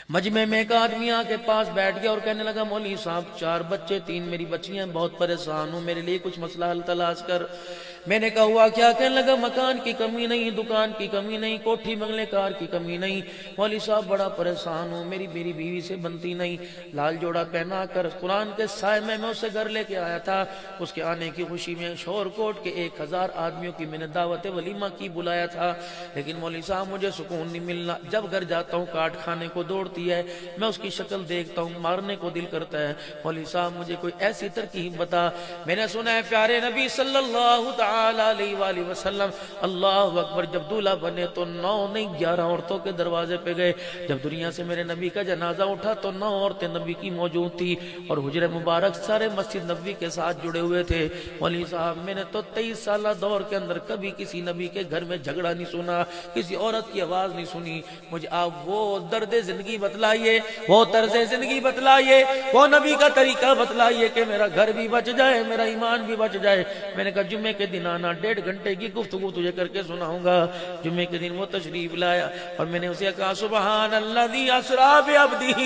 مجمع میں ایک آدمی آ کے پاس بیٹھ گیا اور کہنے لگا مولوی صاحب 4 بچے 3 میری بچیاں بہت پریشان ہوں، میرے لیے کچھ مسئلہ حل تلاش کر۔ میں نے کہا ہوا کیا؟ کہنے لگا مکان کی کمی نہیں، دکان کی کمی نہیں، کوٹھی بنگلے کار کی کمی نہیں، مولوی صاحب بڑا پریشان ہوں، میری بیوی سے بنتی نہیں۔ لال جوڑا پہنا کر قرآن کے سائے میں اسے گھر لے کے آیا تھا۔ اس کے آنے کی خوشی میں شور کوٹ کے 1000 آدمیوں کی میں نے دعوت ولیمہ کی بلایا تھا، لیکن مولوی صاحب مجھے سکون نہیں ملنا۔ جب گھر جاتا ہوں کاٹ کھانے کو دوڑتی ہے، میں اس کی شکل دیکھتا ہوں مارنے کو دل کرتا ہے۔ مولوی صاحب مجھے کوئی ایسی ترکیب بتا۔ میں نے سنا ہے پیارے نبی صلی اللہ تعالی علیہ وآلہ وسلم اللہ اکبر جب دولہا بنے تو 9 نہیں 11 عورتوں کے دروازے پہ گئے۔ جب دنیا سے میرے نبی کا جنازہ اٹھا تو 9 عورتیں نبی کی موجود تھی اور حجر مبارک سارے مسجد نبوی کے ساتھ جڑے ہوئے تھے۔ مولوی صاحب میں نے تو 23 سالہ دور کے اندر کبھی کسی نبی کے گھر میں جھگڑا نہیں سنا، کسی عورت کی آواز نہیں سنی۔ مجھے آپ وہ درد زندگی بتلائیے، وہ طرز زندگی بتلائیے، وہ نبی کا طریقہ بتلائیے کہ میرا گھر بھی بچ جائے، میرا ایمان بھی بچ جائے۔ میں نے کہا جمعے کے دن آنا، 1.5 گھنٹے کی گفتگو تجھے کر کے سناؤں گا۔ جمعے کے دن وہ تشریف لایا اور میں نے اسے کہا سبحان الذی اسری بعبدہ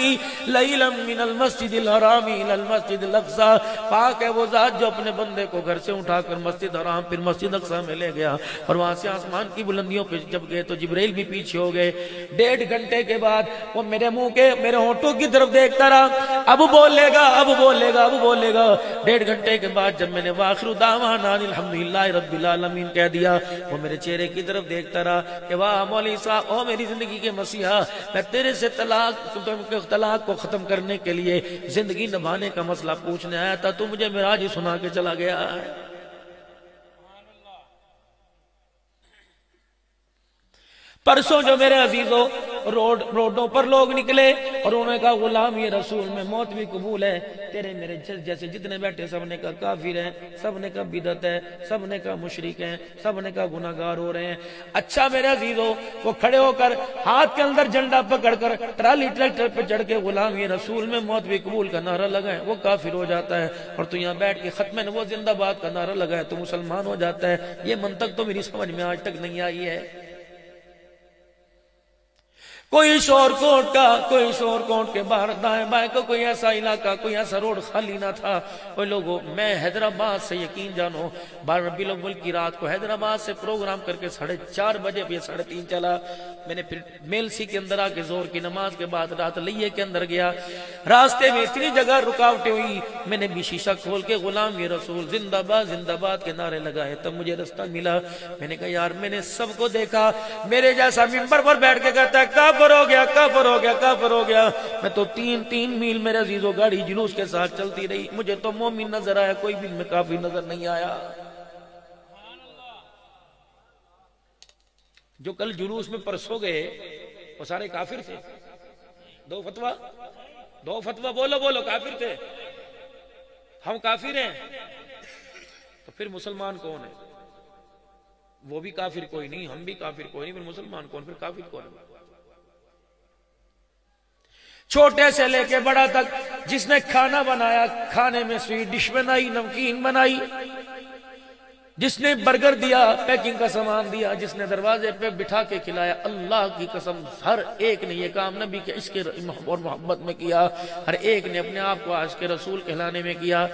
لیلا من المسجد الحرام الی المسجد الاقصی، پاک ہے وہ ذات جو اپنے بندے کو گھر سے اٹھا کر مسجد حرام پھر مسجد اقصی میں لے گیا، اور وہاں سے آسمان کی بلندیوں پہ جب گئے تو جبرائیل بھی پیچھے ہو گئے۔ 1.5 گھنٹے کے بعد وہ میرے منہ کے میرے ہونٹوں کی طرف دیکھتا رہا، اب بولے گا اب بولے گا اب بولے گا۔ 1.5 گھنٹے کے بعد جب میں نے واخر دعوانا الحمدللہ رب العالمین کہہ دیا، وہ میرے چہرے کی طرف دیکھتا رہا کہ واہ مولوی صاحب او میری زندگی کے مسیحا، میں تیرے سے طلاق کو ختم کرنے کے لیے زندگی نبھانے کا مسئلہ پوچھنے آیا تھا، تو مجھے معراج ہی سنا کے چلا گیا۔ پرسوں جو میرے عزیزوں روڈوں پر لوگ نکلے اور انہوں نے کہا غلام یہ رسول میں موت بھی قبول ہے، تیرے میرے جیسے جتنے بیٹھے سب نے کہا کافر ہیں، سب نے کہا بدعت ہے، سب نے کہا مشرک ہیں، سب نے کہا گناہگار ہو رہے ہیں۔ اچھا میرے عزیزوں وہ کھڑے ہو کر ہاتھ کے اندر جھنڈا پکڑ کر ٹرالی ٹریکٹر پہ چڑھ کے غلام یہ رسول میں موت بھی قبول کا نعرہ لگائے، وہ کافر ہو جاتا ہے، اور تو یہاں بیٹھ کے ختم وہ زندہ باد کا نعرہ لگائے تو مسلمان ہو جاتا ہے۔ یہ منطق تو میری سمجھ میں آج تک نہیں آئی ہے۔ کوئی شور کوٹ کا، کوئی شور کوٹ کے باہر دائیں بائیں کا کوئی ایسا علاقہ، کوئی ایسا روڈ خالی نہ تھا۔ کوئی لوگوں میں حیدرآباد سے یقین جانو 12 ربیع الاول کی رات کو حیدرآباد سے پروگرام کر کے 4:30 بجے یا 3:30 چلا۔ میں نے پھر میلسی کے اندر آ کے زور کی نماز کے بعد رات لئیے کے اندر گیا۔ راستے میں اتنی جگہ رکاوٹیں ہوئی، میں نے بھی شیشہ کھول کے غلام یہ رسول زندہ باد کے نعرے لگائے، تب مجھے رستہ ملا۔ میں نے کہا یار میں نے سب کو دیکھا، میرے جیسا ممبر پر بیٹھ کے کہتا ہے کافر ہو گیا کافر ہو گیا کافر ہو گیا۔ میں تو 3 میل میرے عزیزوں گاڑی جلوس کے ساتھ چلتی رہی، مجھے تو مومن نظر آیا، کوئی بھی میں کافر نظر نہیں آیا۔ جو کل جلوس میں پرسوں گئے وہ سارے کافر تھے، 2 فتوہ بولو کافر تھے۔ ہم کافر ہیں تو پھر مسلمان کون ہے؟ وہ بھی کافر کوئی نہیں، ہم بھی کافر کوئی نہیں، پھر مسلمان کون، پھر کافر کون ہے؟ چھوٹے سے لے کے بڑا تک جس نے کھانا بنایا، کھانے میں سویٹ ڈش بنائی، نمکین بنائی، جس نے برگر دیا، پیکنگ کا سامان دیا، جس نے دروازے پہ بٹھا کے کھلایا، اللہ کی قسم ہر ایک نے یہ کام نبی کے عشق اور محبت میں کیا، ہر ایک نے اپنے آپ کو عاشق رسول کہلانے میں کیا۔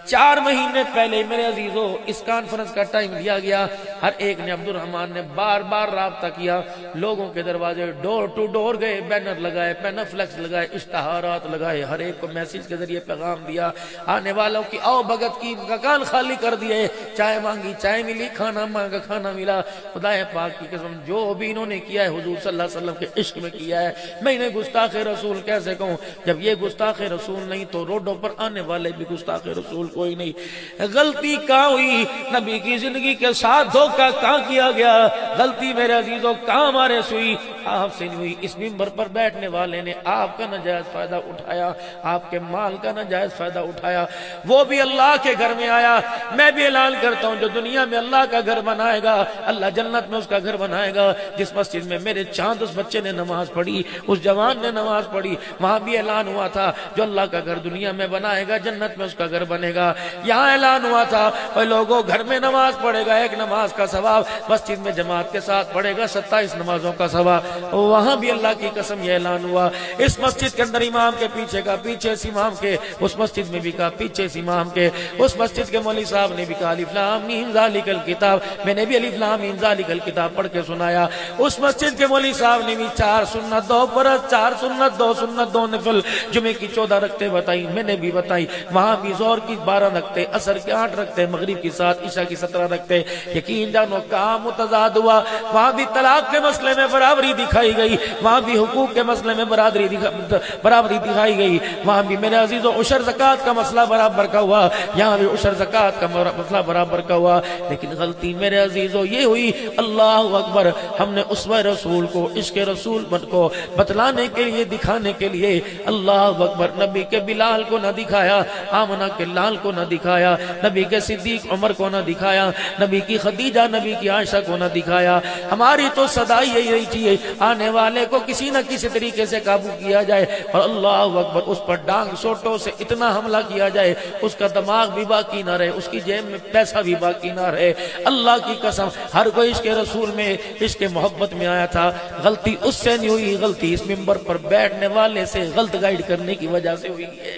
4 مہینے پہلے میرے عزیزوں اس کانفرنس کا ٹائم دیا گیا، ہر ایک نے عبد الرحمن نے بار بار رابطہ کیا، لوگوں کے دروازے ڈور ٹو ڈور گئے، بینر لگائے، پینر فلیکس لگائے، اشتہارات لگائے، ہر ایک کو میسیج کے ذریعے پیغام دیا، آنے والوں کی آؤ بھگت کی مکان خالی کر دیے، چائے مانگی چائے ملی، کھانا مانگا کھانا ملا۔ خدا پاک کی قسم جو بھی انہوں نے کیا ہے حضور صلی اللہ علیہ وسلم کے عشق میں کیا ہے۔ میں انہیں گستاخ رسول کیسے کہوں؟ جب یہ گستاخ رسول نہیں تو روڈوں پر آنے والے بھی گستاخ رسول کوئی نہیں۔ غلطی کہاں ہوئی؟ نبی کی زندگی کے ساتھ دھوکہ کہاں کیا گیا؟ غلطی میرے عزیزوں کہاں ہمارے سے ہوئی؟ آپ سے نہیں ہوئی۔ اس منبر پر بیٹھنے والے نے آپ کا ناجائز فائدہ اٹھایا، آپ کے مال کا ناجائز فائدہ اٹھایا، وہ بھی اللہ کے گھر میں آیا۔ میں بھی اعلان کرتا ہوں جو دنیا دنیا میں اللہ کا گھر بنائے گا، اللہ جنت میں اس کا گھر بنائے گا۔ جس مسجد میں میرے چاند اس بچے نے نماز پڑھی، اس جوان نے نماز پڑھی، وہاں بھی اعلان ہوا تھا جو اللہ کا گھر دنیا میں بنائے گا جنت میں اس کا گھر بنے گا۔ یہاں اعلان ہوا تھا اے لوگوں گھر میں نماز پڑھے گا ایک نماز کا ثواب، مسجد میں جماعت کے ساتھ پڑھے گا 27 نمازوں کا ثواب۔ وہاں بھی اللہ کی قسم یہ اعلان ہوا، اس مسجد کے اندر امام کے پیچھے کا پیچھے اس امام کے، اس مسجد میں بھی کہا پیچھے اس امام کے، اس مسجد کے مولوی صاحب نے بھی کہا الف لام میم ذالک الکتاب، میں نے بھی الف لام میم ذالک الکتاب پڑھ کے سنایا۔ اس مسجد کے مولوی صاحب نے بھی 4 سنت 2 فرض، 4 سنت 2 سنت 2 نفل، جمعے کی 14 رکعتیں بتائی، میں نے بھی بتائی۔ وہاں بھی ظہر کی 12 رکعتیں، عصر کی 8 رکعتیں، مغرب کی 7، عشاء کی 17 رکعتیں۔ یقین جانو کام متضاد ہوا، وہاں بھی طلاق کے مسئلے میں برابری دکھائی گئی، وہاں بھی حقوق کے مسئلے میں برابری دکھائی گئی، وہاں بھی میرے عزیزوں عشر زکوٰۃ کا مسئلہ برابر کا ہوا، یہاں بھی عشر زکوٰۃ کا مسئلہ برابر کا ہوا۔ لیکن غلطی میرے عزیزوں یہ ہوئی، اللہ اکبر، ہم نے اسوہ رسول کو، عشق رسول کو بتلانے کے لیے، دکھانے کے لیے، اللہ اکبر، نبی کے بلال کو نہ دکھایا، آمنہ کے لال کو نہ دکھایا، نبی کے صدیق عمر کو نہ دکھایا، نبی کی خدیجہ، نبی کی عائشہ کو نہ دکھایا۔ ہماری تو صدا یہی رہی تھی آنے والے کو کسی نہ کسی طریقے سے قابو کیا جائے، اور اللہ اکبر اس پر ڈانگ سوٹوں سے اتنا حملہ کیا جائے اس کا دماغ بھی باقی نہ رہے، اس کی جیب میں پیسہ بھی باقی نہ رہے۔ اللہ کی قسم ہر کوئی عشق رسول میں، عشق محبت میں آیا تھا۔ غلطی اس سے نہیں ہوئی، غلطی اس منبر پر بیٹھنے والے سے غلط گائیڈ کرنے کی وجہ سے ہوئی ہے۔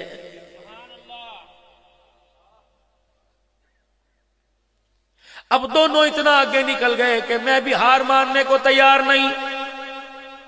اب دونوں اتنا آگے نکل گئے کہ میں بھی ہار ماننے کو تیار نہیں،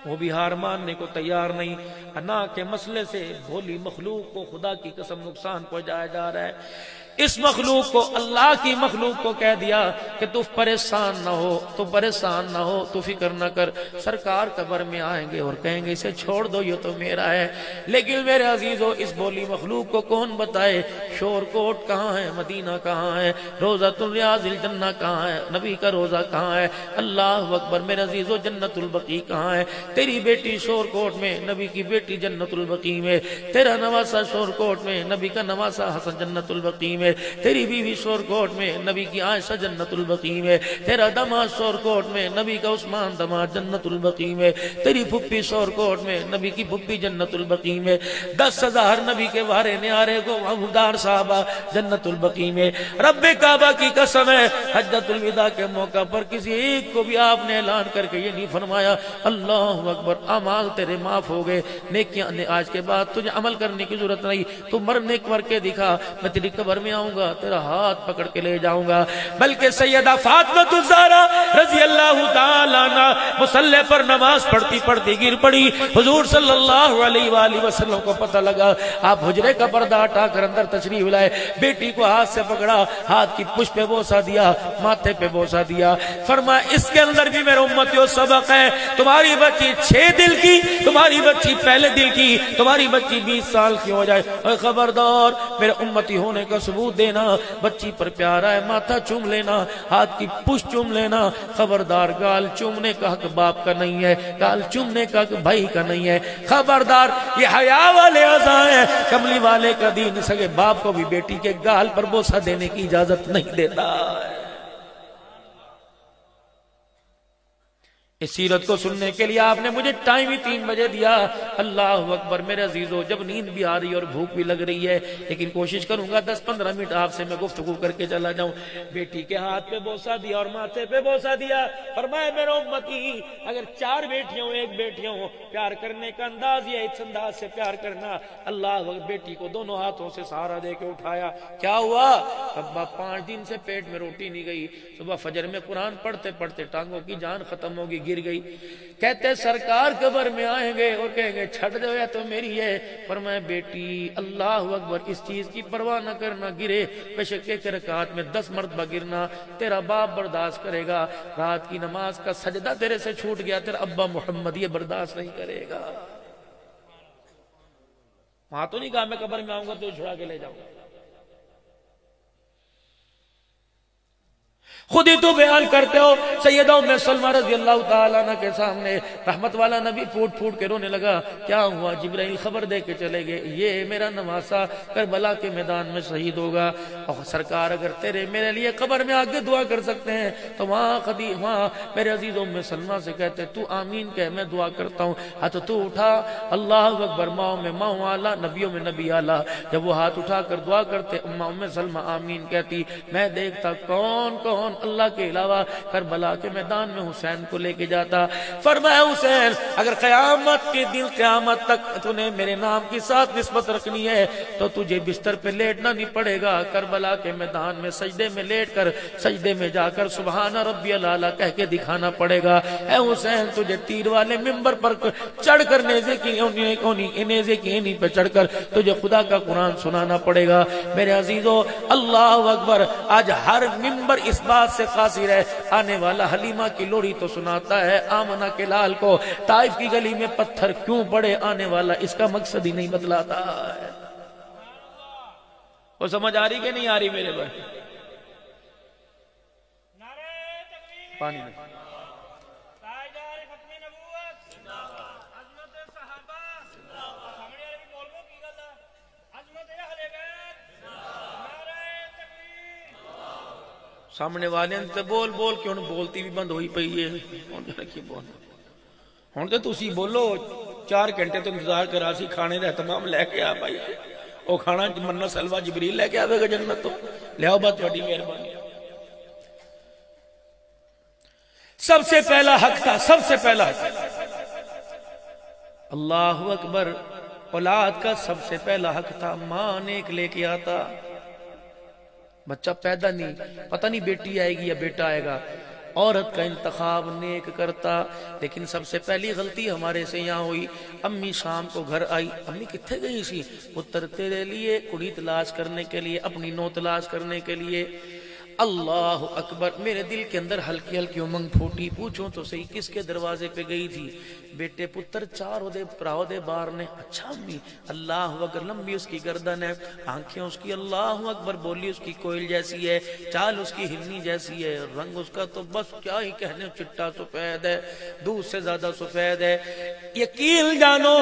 وہ بھی ہار ماننے کو تیار نہیں۔ انا کے مسئلے سے بھولی مخلوق کو خدا کی قسم نقصان پہنچایا جا رہا ہے۔ اس مخلوق کو، اللہ کی مخلوق کو کہہ دیا کہ تو پریشان نہ ہو، تو پریشان نہ ہو، تو فکر نہ کر، سرکار قبر میں آئیں گے اور کہیں گے اسے چھوڑ دو، یہ تو میرا ہے۔ لیکن میرے عزیزو اس بولی مخلوق کو کون بتائے شور کوٹ کہاں ہے، مدینہ کہاں ہے، روضۃ الریاض الجنہ کہاں ہے، نبی کا روزہ کہاں ہے، اللہ اکبر میرے عزیزو جنت البقیع کہاں ہے۔ تیری بیٹی شور کوٹ میں، نبی کی بیٹی جنت البقیع میں، تیرا نواسا شور کوٹ میں، نبی کا نواسا حسن جنت البقیع میں، تیری بیوی شور کوٹ میں، نبی کی عائشہ جنت البقیع میں، تیرا دماد شور کوٹ میں، نبی کا عثمان دماد جنت البقیع میں، تیری پھپھی شور کوٹ میں، نبی کی پھپھی جنت البقیع میں، 10,000 نبی کے وارے نیارے کو عمودار صحابہ جنت البقیع میں۔ رب کعبہ کی قسم ہے حجۃ الوداع کے موقع پر کسی ایک کو بھی آپ نے اعلان کر کے یہ نہیں فرمایا اللہ اکبر اعمال تیرے معاف ہو گئے، نیکیاں نے آج کے بعد تجھے عمل کرنے کی ضرورت نہیں، تو مرنے کر کے دکھا، میں تیری قبر میں آؤں گا، تیرا ہاتھ پکڑ کے لے جاؤں گا۔ بلکہ سیدہ فاطمہ الزہرا رضی اللہ تعالیٰ عنہ مصلی پر نماز پڑھتی پڑھتی گر پڑی، حضور صلی اللہ علیہ وآلہ وسلم کو پتہ لگا، آپ حجرے کا پردہ ہٹا کر اندر تشریف لائے، بیٹی کو ہاتھ سے پکڑا، ہاتھ کی پشت پہ بوسہ دیا، ماتھے پہ بوسہ دیا، فرمایا اس کے اندر بھی میرے امتیوں سبق ہے، تمہاری بچی 6 دل کی، تمہاری بچی پہلے دل کی، تمہاری بچی 20 سال کی ہو جائے، اور خبردار میرے امتی ہونے کا ثبوت دینا، بچی پر پیارا ہے ماتھا چوم لینا، ہاتھ کی پشت چوم لینا، خبردار گال چومنے کا حق باپ کا نہیں ہے، گال چومنے کا حق بھائی کا نہیں ہے، خبردار یہ حیا والے اعضاء ہیں، کملی والے کا دین سگے باپ کو بھی بیٹی کے گال پر بوسہ دینے کی اجازت نہیں دیتا ہے۔ اس سیرت کو سننے کے لیے آپ نے مجھے ٹائم ہی 3 بجے دیا، اللہ اکبر میرے عزیزو، جب نیند بھی آ رہی اور بھوک بھی لگ رہی ہے، لیکن کوشش کروں گا 10-15 منٹ آپ سے میں گفتگو کر کے چلا جاؤں۔ بیٹی کے ہاتھ پہ بوسہ دیا اور ماتھے پہ بوسہ دیا، فرمایا میرے امتی اگر 4 بیٹیاں ہوں 1 بیٹیاں ہوں، پیار کرنے کا انداز یہ اس انداز سے پیار کرنا، اللہ اکبر بیٹی کو دونوں ہاتھوں سے سہارا دے کے اٹھایا، کیا ہوا؟ ابا 5 دن سے پیٹ میں روٹی نہیں گئی، صبح فجر میں قرآن پڑھتے پڑھتے ٹانگوں کی جان ختم ہوگی، گر گئی، کہتے سرکار قبر میں آئیں گے اور کہیں گے چھٹ دو یا تو میری ہے، فرمایا بیٹی اللہ اکبر اس چیز کی پرواہ نہ کرنا، گرے بشک ایک رکعت میں 10 مرتبہ گرنا تیرا باپ برداشت کرے گا، رات کی نماز کا سجدہ تیرے سے چھوٹ گیا تیرا ابا محمد یہ برداشت نہیں کرے گا۔ وہاں تو نہیں کہا میں قبر میں آؤں گا تو چھڑا کے لے جاؤں گا۔ خود ہی تو بیان کرتے ہو سیدہ ام سلمہ رضی اللہ تعالیٰ عنہ کے سامنے رحمت والا نبی پھوٹ پھوٹ کے رونے لگا. کیا ہوا؟ جبرائیل خبر دے کے چلے گئے یہ میرا نواسا کربلا کے میدان میں شہید ہوگا. اور سرکار اگر تیرے میرے لیے قبر میں آگے دعا کر سکتے ہیں تو وہاں میرے عزیز ام سلمہ سے کہتے تو آمین کہہ میں دعا کرتا ہوں. ہاتھ تو اٹھا اللہ اکبر ماؤں میں ماؤں اعلیٰ نبیوں میں نبی اعلیٰ. جب وہ ہاتھ اٹھا کر دعا کرتے ام سلمہ آمین کہتی. میں دیکھتا کون کون اللہ کے علاوہ کربلا کے میدان میں حسین کو لے کے جاتا. فرمایا حسین اگر قیامت کے دن قیامت تک تو نے میرے نام کی ساتھ نسبت رکھنی ہے تو تجھے بستر پہ لیٹنا نہیں پڑے گا. کربلا کے میدان میں سجدے میں لیٹ کر سجدے میں جا کر سبحان ربی الاعلیٰ کہہ کے دکھانا پڑے گا. اے حسین تجھے تیر والے ممبر پر چڑھ کر نیزے کی اینی پہ چڑھ کر تجھے خدا کا قرآن سنانا پڑے گا. میرے عزیزو اللہ اکبر آج ہر ممبر اس بات سے قاصر ہے. آنے والا حلیمہ کی لوری تو سناتا ہے آمنہ کے لال کو طائف کی گلی میں پتھر کیوں پڑے آنے والا اس کا مقصد ہی نہیں بتلاتا ہے. وہ سمجھ آ رہی کہ نہیں آ رہی میرے بھائی؟ پانی میں سامنے والے سے بول بول کے انہوں بولتی بھی بند ہوئی پئی ہے. ہوں تو تسی بولو 4 گھنٹے تو انتظار کرا سی کھانے دا اہتمام لے کے آ بھائی. وہ کھانا منہ سلوہ جبریل لے کے آوے گا جنت تو لیاؤ بات تھوڑی مہربانی. سب سے پہلا حق تھا سب سے پہلا اللہ اکبر اولاد کا سب سے پہلا حق تھا. ماں نیک لے کے آتا بچہ پیدا نہیں پتہ نہیں بیٹی آئے گی یا بیٹا آئے گا. عورت کا انتخاب نیک کرتا. لیکن سب سے پہلی غلطی ہمارے سے یہاں ہوئی. امی شام کو گھر آئی. امی کتھے گئی سی؟ پتر تیرے لیے کڑی تلاش کرنے کے لیے اپنی نو تلاش کرنے کے لیے. اللہ اکبر میرے دل کے اندر ہلکی ہلکی امنگ پھوٹی. پوچھوں تو صحیح کس کے دروازے پہ گئی تھی؟ بیٹے پتر 4 پراؤ دے بار نے. اچھا امی اللہ اکبر لمبی اس کی گردن ہے آنکھیں اس کی اللہ اکبر بولی اس کی کوئل جیسی ہے چال اس کی ہرنی جیسی ہے رنگ اس کا تو بس کیا ہی کہنے چٹا سفید ہے دودھ سے زیادہ سفید ہے. یقین جانو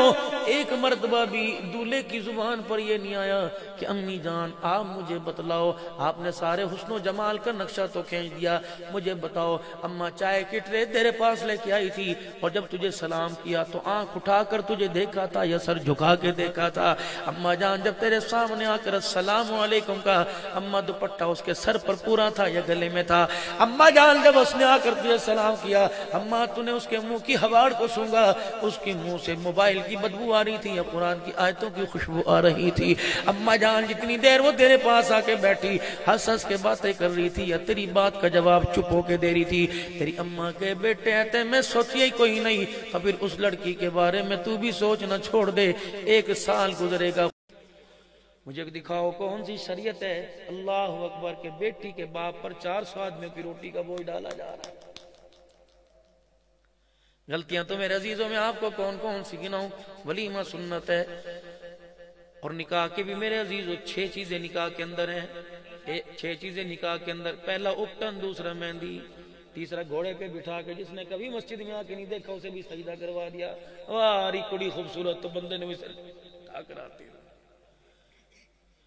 ایک مرتبہ بھی دولہے کی زبان پر یہ نہیں آیا کہ امی جان آپ مجھے بتلاؤ آپ نے سارے حسن و جمال کا نقشہ تو کھینچ دیا مجھے بتاؤ اماں چائے کی ٹرے تیرے پاس لے کے آئی تھی اور جب تجھے سلام کیا تو آنکھ اٹھا کر تجھے دیکھا تھا یا سر جھکا کے دیکھا تھا؟ اماں جان جب تیرے سامنے آ کر السلام علیکم کا اماں دوپٹہ اس کے سر پر پورا تھا یا گلے میں تھا؟ اماں جان جب اس نے آ کر تجھے سلام کیا اماں تو نے اس کے منہ کی ہواڑ کو سونگا اس کی منہ سے موبائل کی بدبو آ رہی تھی یا قرآن کی آیتوں کی خوشبو آ رہی تھی؟ اماں جان جتنی دیر وہ تیرے پاس آ کے بیٹھی ہنس ہنس کے باتیں کر رہی تھی یا تیری بات کا جواب چپ ہو کے دے رہی تھی؟ تیری اماں کے بیٹے آتے میں سوچی ہی کوئی نہیں تو پھر اس لڑکی کے بارے میں تو بھی سوچنا چھوڑ دے. 1 سال گزرے گا مجھے دکھاؤ کون سی شریعت ہے اللہ اکبر کے بیٹی کے باپ پر 400 آدمیوں کی روٹی کا بوجھ ڈالا جا رہا ہے. غلطیاں تو میرے عزیزوں میں آپ کو کون کون سی گناؤں؟ ولیمہ سنت ہے اور نکاح کے بھی میرے عزیزوں 6 چیزیں نکاح کے اندر ہیں. 6 چیزیں نکاح کے اندر. پہلا اپٹن دوسرا مہندی تیسرا گھوڑے پہ بٹھا کے جس نے کبھی مسجد میں آ کے نہیں دیکھا اسے بھی سجدہ کروا دیا. واری کڑی خوبصورت تو بندے نے بھی سجدہ کراتی.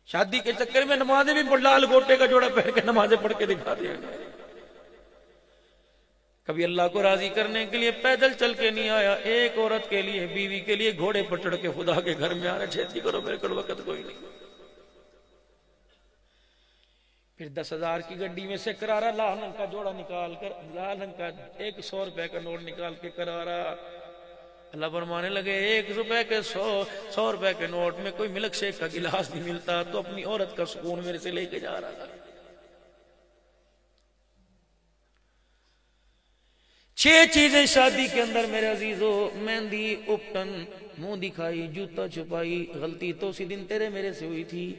شادی کے چکر میں نمازیں بھی لال گوٹے کا جوڑا پہن کے نمازیں پڑھ کے دکھا دیا. کبھی اللہ کو راضی کرنے کے لیے پیدل چل کے نہیں آیا. ایک عورت کے لیے بیوی کے لیے گھوڑے پر چڑھ کے خدا کے گھر میں آ رہا چھیتی کرو میرے کو وقت کوئی نہیں. پھر 10,000 کی گڈی میں سے کرارا لال رنگ کا جوڑا نکال کر لال رنگ کا 100 روپے کا نوٹ نکال کے کرارا اللہ فرمانے لگے 1 روپے کے 100 روپے کے نوٹ میں کوئی ملک شیک کا گلاس نہیں ملتا تو اپنی عورت کا سکون میرے سے لے کے جا رہا تھا. 6 چیزیں شادی کے اندر میرے عزیزو. مہندی اپٹن منہ دکھائی جوتا چھپائی. غلطی تو اسی دن تیرے میرے سے ہوئی تھی.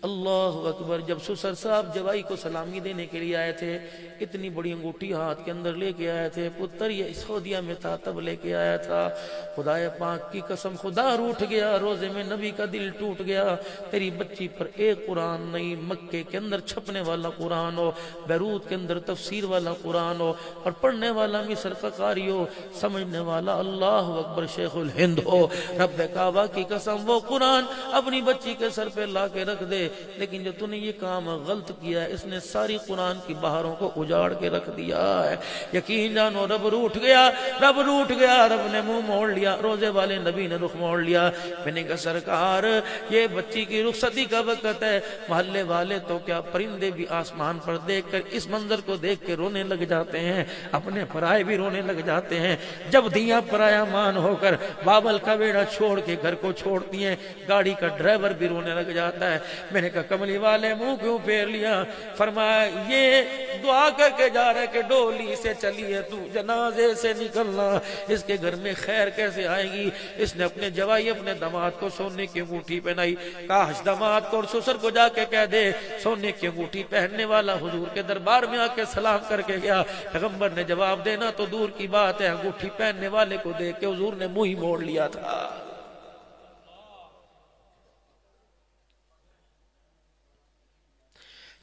اللہ اکبر. جب سسر صاحب جوائی کو سلامی دینے کے لیے آئے تھے, اتنی بڑی انگوٹھی ہاتھ کے اندر لے کے آئے تھے. پتر یہ سعودیہ میں تھا تب لے کے آیا تھا. خدائے پاک کی قسم خدا روٹھ گیا, روزے میں نبی کا دل ٹوٹ گیا. تیری بچی پر ایک قرآن نہیں, مکے کے اندر چھپنے والا قرآن ہو, بیروت کے اندر تفسیر والا قرآن ہو, اور پڑھنے والا مصر کا قاری ہو, سمجھنے والا اللہ اکبر شیخ الہند ہو. رب کعبہ کی قسم وہ قرآن اپنی بچی کے سر پہ لا کے رکھ دے. لیکن جو تو نے یہ کام غلط کیا ہے, اس نے ساری قرآن کی بہاروں کو اجاڑ کے رکھ دیا ہے. یقین جانو رب روٹھ گیا, رب روٹھ گیا, رب نے منہ موڑ لیا, روزے والے نبی نے رخ موڑ لیا. میں نے کہا سرکار یہ بچی کی رخصتی کا وقت ہے. محلے والے تو کیا پرندے بھی آسمان پر دیکھ کر اس منظر کو دیکھ کے رونے لگ جاتے ہیں, اپنے پرائے بھی رونے لگ جاتے ہیں. جب دیاں پرایا مان ہو کر بابل کا بیڑا چھوڑ کے گھر کو چھوڑتی ہیں, گاڑی کا ڈرائیور بھی رونے لگ جاتا ہے. میں نے کہا کملی والے منہ کیوں پھیر لیا؟ فرمایا یہ دعا کر کے جا رہا ہے کہ ڈولی سے چلی ہے تو جنازے سے نکلنا, اس کے گھر میں خیر کیسے آئے گی. اس نے اپنے جوائی اپنے داماد کو سونے کی انگوٹھی پہنائی. کاش داماد کو اور سسر کو جا کے کہہ دے سونے کی انگوٹھی پہننے والا حضور کے دربار میں آ کے سلام کر کے گیا. پیغمبر نے جواب دینا تو دور کی بات ہے, انگوٹھی پہننے والے کو دیکھ کے حضور نے منہ ہی موڑ لیا تھا.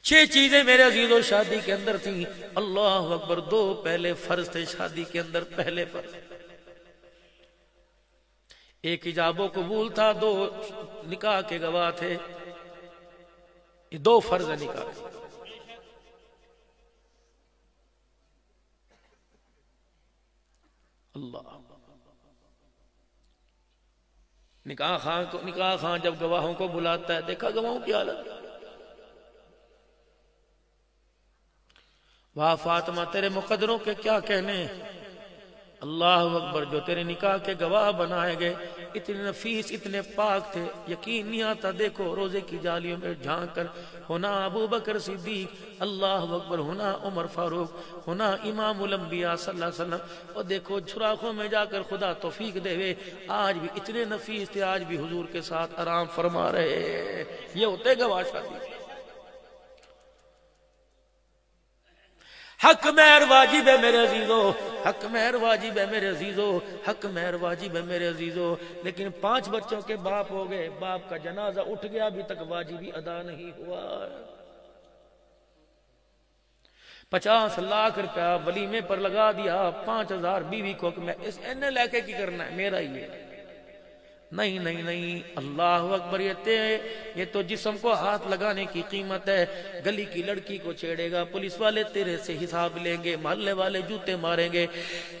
چھ چیزیں میرے عزیزوں شادی کے اندر تھیں. اللہ اکبر. دو پہلے فرض تھے شادی کے اندر, پہلے فرض ایک ایجاب و قبول تھا, دو نکاح کے گواہ تھے. یہ دو فرض نکاح. اللہ نکاح خان جب گواہوں کو بلاتا ہے, دیکھا گواہوں کی حالت, واہ فاطمہ تیرے مقدروں کے کیا کہنے. اللہ اکبر. جو تیرے نکاح کے گواہ بنائے گئے اتنے نفیس اتنے پاک تھے, یقین نہیں آتا. دیکھو روزے کی جالیوں میں جھانک کر, ہونا ابو بکر صدیق, اللہ اکبر, ہونا عمر فاروق, ہونا امام الانبیاء صلی اللہ علیہ وسلم, اور دیکھو سوراخوں میں جا کر خدا توفیق دے وے آج بھی اتنے نفیس تھے, آج بھی حضور کے ساتھ آرام فرما رہے. یہ ہوتے گواہ شادی. حق مہر واجب ہے میرے عزیزو, حق مہر واجب ہے میرے عزیزو, حق مہر واجب ہے میرے عزیزو. لیکن 5 بچوں کے باپ ہو گئے, باپ کا جنازہ اٹھ گیا, ابھی تک واجبی ادا نہیں ہوا. 50 لاکھ روپیہ ولیمے پر لگا دیا, 5000 بیوی کو کہ میں اس اینے لے کے کی کرنا ہے, میرا ہی ہے. نہیں نہیں نہیں, اللہ اکبر. یہ تو جسم کو ہاتھ لگانے کی قیمت ہے. گلی کی لڑکی کو چھیڑے گا, پولیس والے تیرے سے حساب لیں گے, محلے والے جوتے ماریں گے,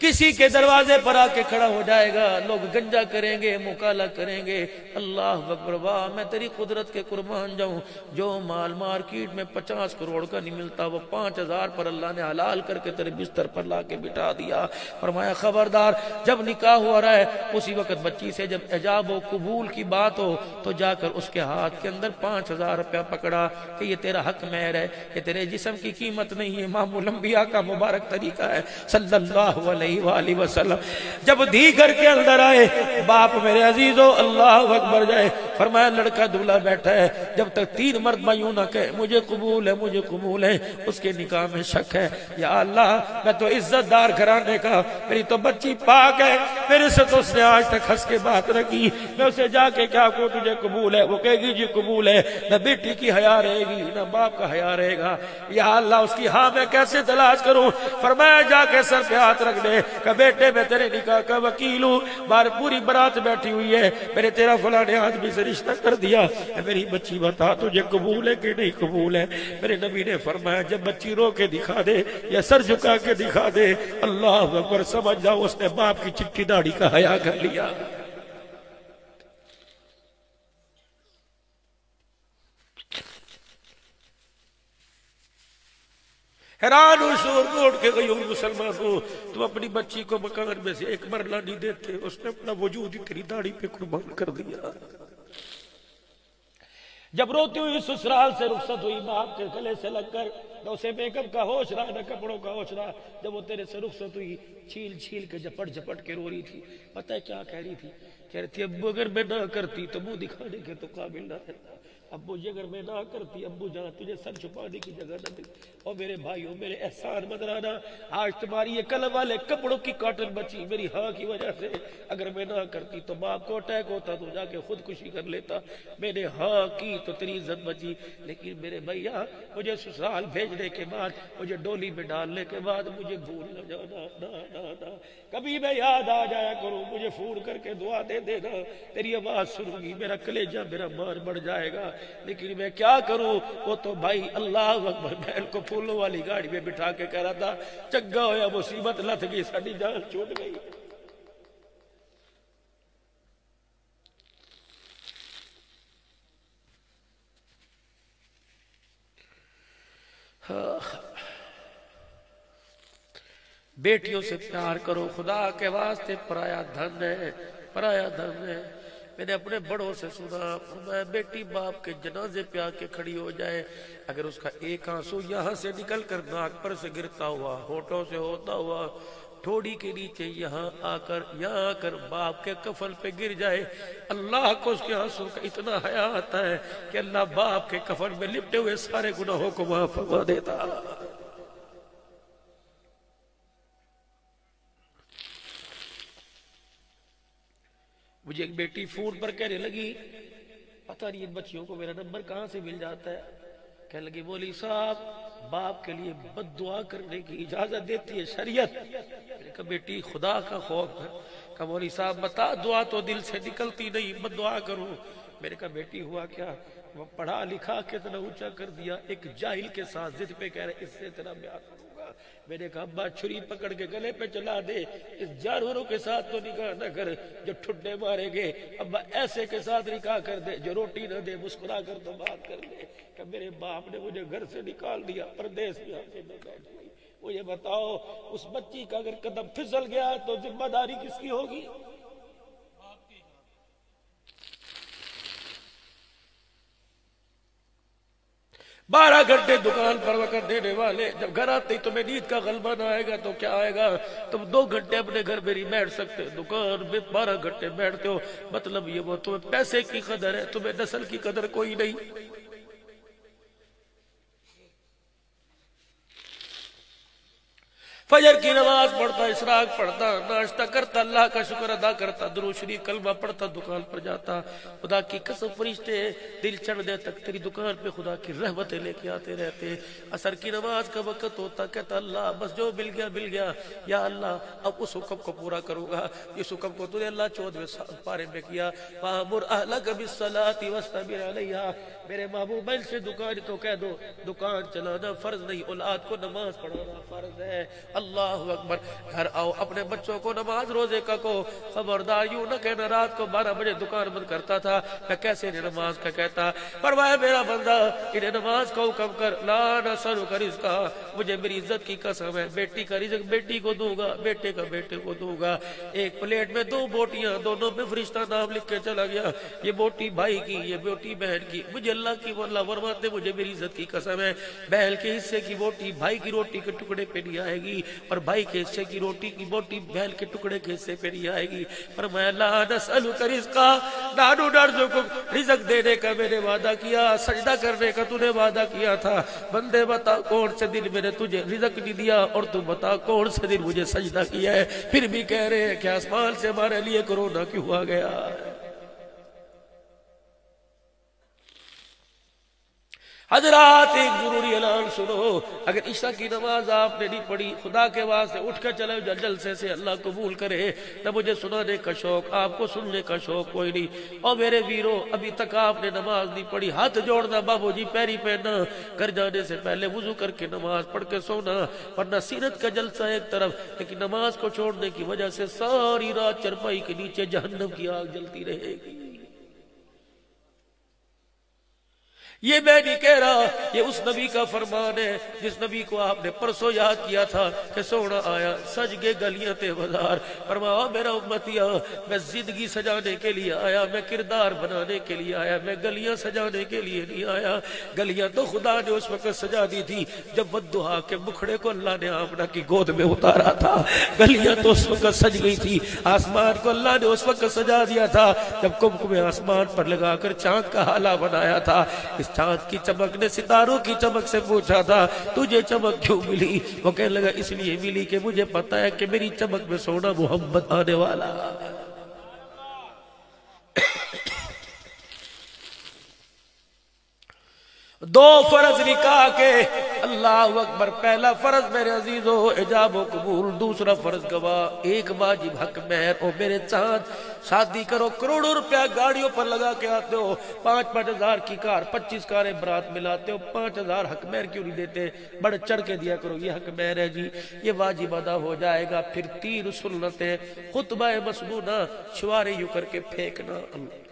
کسی کے دروازے پر آ کے کھڑا ہو جائے گا, لوگ گنجا کریں گے, مکالا کریں گے. اللہ اکبر. واہ میں تیری قدرت کے قربان جاؤں. جو مال مارکیٹ میں 50 کروڑ کا نہیں ملتا, وہ 5000 پر اللہ نے حلال کر کے تیرے بستر پر لا کے بٹھا دیا. فرمایا خبردار, جب نکاح ہو رہا ہے اسی وقت بچی سے جب ایجاب و قبول کی بات ہو تو جا کر اس کے ہاتھ کے اندر 5000 روپیہ پکڑا کہ یہ تیرا حق مہر ہے, یہ تیرے جسم کی قیمت نہیں ہے. امام الانبیاء کا مبارک طریقہ ہے صلی اللہ علیہ وآلہ وسلم. جب دھی گھر کے اندر آئے, باپ میرے عزیزو اللہ اکبر جائے, فرمایا لڑکا دولہا بیٹھا ہے, جب تک 3 مرتبہ یوں نہ کہے مجھے قبول ہے مجھے قبول ہے, اس کے نکاح میں شک ہے. یا اللہ میں تو عزت دار گھرانے کا, میری تو بچی پاک ہے, میرے سے تو اس نے آج تک ہنس کے بات رکھی, میں اسے جا کے کیا کہوں تجھے قبول ہے, وہ کہے گی جی قبول ہے. نہ بیٹی کی حیا رہے گی نہ باپ کا حیا رہے گا. یا اللہ اس کی ہاں میں کیسے تلاش کروں. فرمایا جا کے سر پہ ہاتھ رکھ دے کہ بیٹے میں تیرے نکاح کا وکیل ہوں, بار پوری برات بیٹھی ہوئی ہے, میرے تیرا فلانے آدمی سے رشتہ کر دیا, میری بچی بتا تجھے قبول ہے کہ نہیں قبول ہے. میرے نبی نے فرمایا جب بچی رو کے دکھا دے یا سر جھکا کے دکھا دے, اللہ اکبر, سمجھ جاؤ اس نے باپ کی چٹی داڑھی کا حیا کر لیا. حیران ہوں, شور کو اٹھ کے گئی ہوں مسلمان ہوں, تم اپنی بچی کو مکان میں سے ایک مرلہ نہیں دیتے, اس نے اپنا وجود ہی تیری داڑھی پہ قربان کر دیا. جب روتی ہوئی سسرال سے رخصت ہوئی, باپ کے گلے سے لگ کر, نہ اسے میک اپ کا ہوش رہا نہ کپڑوں کا ہوش رہا, جب وہ تیرے سے رخصت ہوئی چھیل چھیل کے جھپٹ جھپٹ کے رو رہی تھی. پتہ ہے کیا کہہ رہی تھی؟ کہہ رہی تھی ابو اگر میں نہ کرتی تو منہ دکھانے کے تو قابل نہ رہتا, ابو جی اگر میں نہ کرتی ابو جان تجھے سر چھپانے کی جگہ نہ ملتی. اور میرے بھائیوں میرے احسان مدرانا آج تمہاری یہ قلم والے کپڑوں کی کاٹن بچی میری ہاں کی وجہ سے. اگر میں نہ کرتی تو باپ کو اٹیک ہوتا تو جا کے خودکشی کر لیتا. میں نے ہاں کی تو تیری عزت بچی. لیکن میرے بھیا مجھے سسرال بھیجنے کے بعد مجھے ڈولی میں ڈالنے کے بعد مجھے بھول نہ جانا. نہ کبھی میں یاد آ جایا کروں مجھے فون کر کے دعا دے دینا. تیری آواز سنوں گی میرا کلیجہ میرا مان بڑھ جائے گا. لیکن میں کیا کروں. وہ تو بھائی اللہ اکبر بہن کو پھولوں والی گاڑی میں بٹھا کے کہہ رہا تھا چنگا ہویا مصیبت لت گئی ساری جان چھوٹ گئی. بیٹیوں سے پیار کرو خدا کے واسطے. پرایا دھن ہے پرایا دھن ہے. میں نے اپنے بڑوں سے سنا فرمایا بیٹی باپ کے جنازے پہ آ کے کھڑی ہو جائے اگر اس کا ایک آنسو یہاں سے نکل کر ناک پر سے گرتا ہوا ہونٹوں سے ہوتا ہوا ٹھوڑی کے نیچے یہاں آ کر باپ کے کفن پہ گر جائے اللہ کو اس کے آنسو کا اتنا حیا آتا ہے کہ اللہ باپ کے کفن میں لپٹے ہوئے سارے گناہوں کو معاف فرما دیتا. مجھے ایک بیٹی فون پر کہنے لگی پتہ نہیں ان بچیوں کو میرا نمبر کہاں سے مل جاتا ہے. کہنے لگی مولوی صاحب باپ کے لیے بد دعا کرنے کی اجازت دیتی ہے شریعت. میں نے کہا بیٹی خدا کا خوف ہے. کہا مولوی صاحب بتا دعا تو دل سے نکلتی نہیں بد دعا کروں. میں نے کہا بیٹی ہوا کیا. وہ پڑھا لکھا کتنا اونچا کر دیا ایک جاہل کے ساتھ ضد پہ کہہ رہے اس سے تیرا بیاہ کروں گا. میں نے کہا ابا چھری پکڑ کے گلے پہ چلا دے اس جانوروں کے ساتھ تو نکاح نہ کر جو ٹھڈے مارے گے. ابا ایسے کے ساتھ نکاح کر دے جو روٹی نہ دے مسکرا کر تو بات کر لے. کہ میرے باپ نے مجھے گھر سے نکال دیا پردیس میں آ کے میں بیٹھ گئی. مجھے بتاؤ اس بچی کا اگر قدم پھسل گیا تو ذمہ داری کس کی ہوگی. 12 گھنٹے دکان پر وقت دینے والے جب گھر آتے تو میں نیند کا غلبہ نہ آئے گا تو کیا آئے گا. تم 2 گھنٹے اپنے گھر میں نہیں بیٹھ سکتے دکان میں 12 گھنٹے بیٹھتے ہو. مطلب یہ وہ تمہیں پیسے کی قدر ہے تمہیں نسل کی قدر کوئی نہیں. فجر کی نماز پڑھتا اشراق پڑھتا ناشتہ کرتا اللہ کا شکر ادا کرتا درود شریف کلمہ پڑھتا دکان پر جاتا. خدا کی قسم فرشتے دل چڑھ دے تک تیری دکان پہ خدا کی رحمتیں لے کے آتے رہتے. عصر کی نماز کا وقت ہوتا کہتا اللہ بس جو مل گیا یا اللہ اب اس حکم کو پورا کروں گا اس حکم کو تو نے اللہ 14ویں پارے میں کیا وَأَمُرْ أَهْلَكَ بِالصَّلَاةِ وَاسْتَبِرْ عَلَيْهَا. میرے محبوب سے دکان تو کہہ دو دکان چلانا فرض نہیں اولاد کو نماز پڑھانا فرض ہے. اللہ اکبر. گھر آؤ اپنے بچوں کو نماز روزے کا کو خبردار یوں نہ کہنا رات کو 12 بجے دکان بند کرتا تھا میں کیسے انہیں نماز کا کہتا. فرمایا میرا بندہ انہیں نماز کا حکم کر لا نسألک رزقا مجھے میری عزت کی قسم ہے بیٹی کا رزق بیٹی کو دوں گا بیٹے کا بیٹے کو دوں گا. ایک پلیٹ میں 2 بوٹیاں دونوں میں فرشتہ نام لکھ کے چلا گیا یہ بوٹی بھائی کی یہ بوٹی بہن کی. مجھے اللہ کی اللہ فرماتے مجھے میری عزت کی قسم ہے بہن کے حصے کی بوٹی بھائی کی روٹی کے ٹکڑے پہ نہیں آئے گی اور بھائی کے حصے کی روٹی کی بوٹی بہن کے ٹکڑے کے حصے پہ نہیں آئے گی. فرمایا لا نسألک رزقا نحن نرزقک رزق دینے کا میں نے وعدہ کیا سجدہ کرنے کا تو نے وعدہ کیا تھا. بندے بتا کون سے دن میں نے تجھے رزق نہیں دیا اور تو بتا کون سے دن مجھے سجدہ کیا ہے. پھر بھی کہہ رہے ہیں کہ آسمان سے ہمارے لیے کرونا کیوں آ گیا. حضرات ایک ضروری اعلان سنو اگر عشاء کی نماز آپ نے نہیں پڑھی خدا کے واسطے اٹھ کر چلے جلسے سے اللہ قبول کرے نہ مجھے سنانے کا شوق آپ کو سننے کا شوق کوئی نہیں. اور میرے ویرو ابھی تک آپ نے نماز نہیں پڑھی ہاتھ جوڑنا بابو جی پیری پہننا گھر جانے سے پہلے وضو کر کے نماز پڑھ کے سونا ورنہ سیرت کا جلسہ ایک طرف لیکن نماز کو چھوڑنے کی وجہ سے ساری رات چرپائی کے نیچے جہنم کی آگ جلتی رہے گی. یہ میں نہیں کہہ رہا، یہ اس نبی کا فرمان ہے جس نبی کو آپ نے پرسوں یاد کیا تھا کہ سونا آیا سج گے گلیاں تے بازار، فرمایا میرا امتیا میں زندگی سجانے کے لیے آیا، میں کردار بنانے کے لیے آیا، میں گلیاں سجانے کے لیے نہیں آیا۔ گلیاں تو خدا نے اس وقت سجا دی تھی جب ودھا کے مکھڑے کو اللہ نے آمنہ کی گود میں اتارا تھا، گلیاں تو اس وقت سج گئی تھی۔ آسمان کو اللہ نے اس وقت سجا دیا تھا جب کمکم آسمان پر لگا کر چاند کا حالہ بنایا تھا۔ اس چاند کی چمک نے ستاروں کی چمک سے پوچھا تھا تجھے چمک کیوں ملی؟ وہ کہنے لگا اس لیے ملی کہ مجھے پتا ہے کہ میری چمک میں سونا محمد آنے والا۔ دو فرض نکاح کے، اللہ اکبر، پہلا فرض میرے عزیزو اجاب و قبول، دوسرا فرض گواہ، ایک واجب حق مہر۔ او میرے چاند شادی کرو، کروڑوں روپیہ گاڑیوں پر لگا کے آتے ہو، 5-5 ہزار کی کار، 25 کاریں برات ملاتے ہو، 5,000 حق مہر کیوں نہیں دیتے؟ بڑھ چڑھ کے دیا کرو، یہ حق مہر ہے جی، یہ واجب ادا ہو جائے گا۔ پھر 3 سنتیں، خطبہ مسنونہ شوارے یوں کر کے پھینکنا،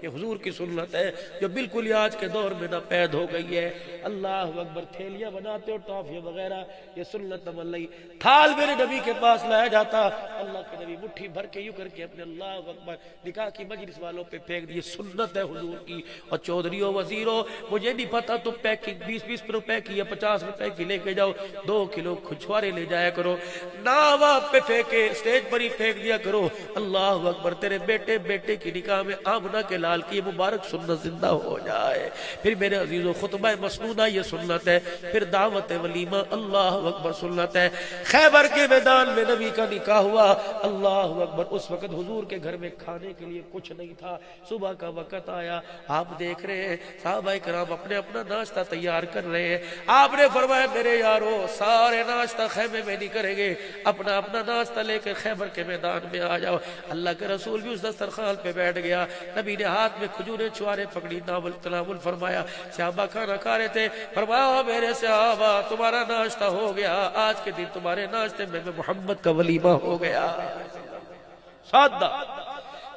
یہ حضور کی سنت ہے جو بالکل ہی آج کے دور میں ناپید ہو گئی ہے۔ اللہ اکبر، تھیلیاں بناتے ہو ٹافیاں وغیرہ، یہ سنت عمل نہیں۔ تھال میرے نبی کے پاس لایا جاتا، اللہ کے نبی مٹھی بھر کے یوں کر کے اپنے اللہ اکبر نکاح کی مجلس والوں پہ پھینک دیے، سنت ہے حضور کی۔ اور چودھریوں وزیروں مجھے نہیں پتا تم پیکنگ 20-20 روپے کی یا 50 روپے کی لے کے جاؤ، 2 کلو چھوارے لے جایا کرو، ناوا پہ پھینکے اسٹیج پر ہی پھینک دیا کرو۔ اللہ اکبر، تیرے بیٹے کی نکاح میں آمنہ کے لال کی مبارک سنت زندہ ہو جائے۔ پھر میرے عزیزو خطبہ مسنونہ یہ سنت ہے، پھر دعوت ولیمہ اللہ اکبر سنت ہے۔ خیبر کے میدان میں نبی کا نکاح ہوا، اللہ اکبر، اس وقت حضور کے گھر میں کھانے کے لیے کچھ نہیں تھا، صبح کا وقت آیا، آپ دیکھ رہے ہیں صحابہ کرام اپنے اپنا ناشتہ تیار کر رہے ہیں۔ آپ نے فرمایا میرے یارو سارے ناشتہ خیمے میں نہیں کریں گے، اپنا اپنا ناشتہ لے کے خیبر کے میدان میں آ جاؤ۔ اللہ کے رسول بھی اس دسترخوان پہ بیٹھ گیا، نبی نے ہاتھ میں کھجوریں چھوارے پکڑی، ناول تناول فرمایا، صحابہ کھانا کھا رہے تھے، فرمایا میرے صحابہ تمہارا ناشتہ ہو گیا، آج کے دن تمہارے ناشتے میں محمد کا ولیمہ ہو گیا۔ سادہ